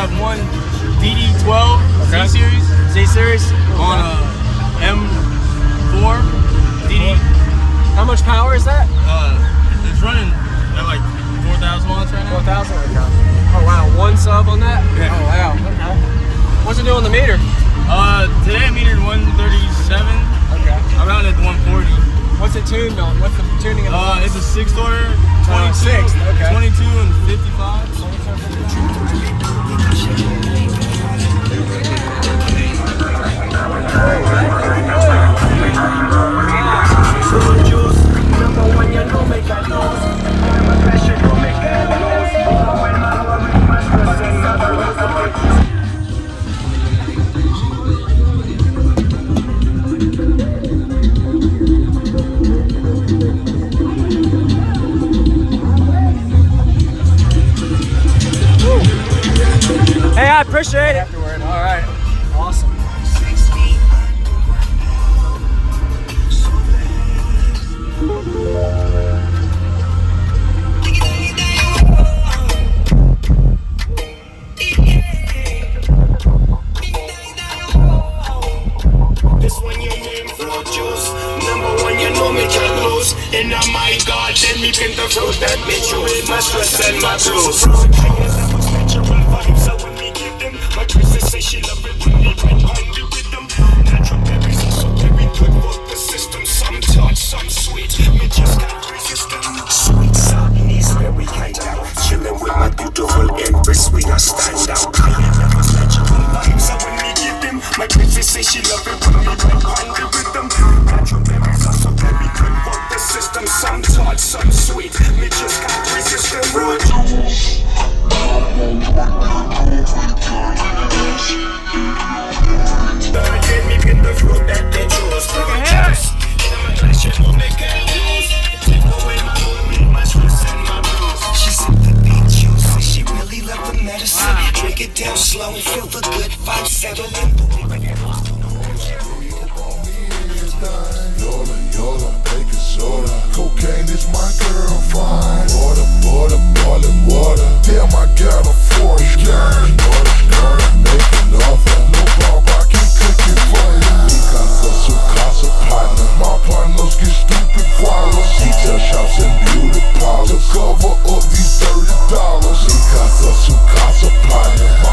have one DD12 Z-Series. Z-Series? On a M4 DD. How much power is that? It's running at like 4,000 watts right now. 4,000? Okay. Oh wow, one sub on that? Yeah. Oh wow, okay. What's it doing on the meter? Today I metered 137. Okay. I'm out at 140. What's it tuned on? What's the tuning of the It's a 6th order, 22, 6th, okay. 22 and 55. Hey, I appreciate it. Afterward. All right. Awesome. This one your name flow juice. Number one, you know me can't lose. And oh my God, let me pin the fruit that made you with my stress and my blues. Natural vibes, so when we give them, my princess say she love it when we right on the rhythm. Natural berries are so very good for the system. Some tart, some sweet, me just can't resist them. Sweet Southeast, where we hang out, chilling with my beautiful empress, we are stand out. I am never natural vibes, so when we give them, my princess say she love it when we right on the rhythm. Natural berries are so very good for the system. Some tart, some sweet.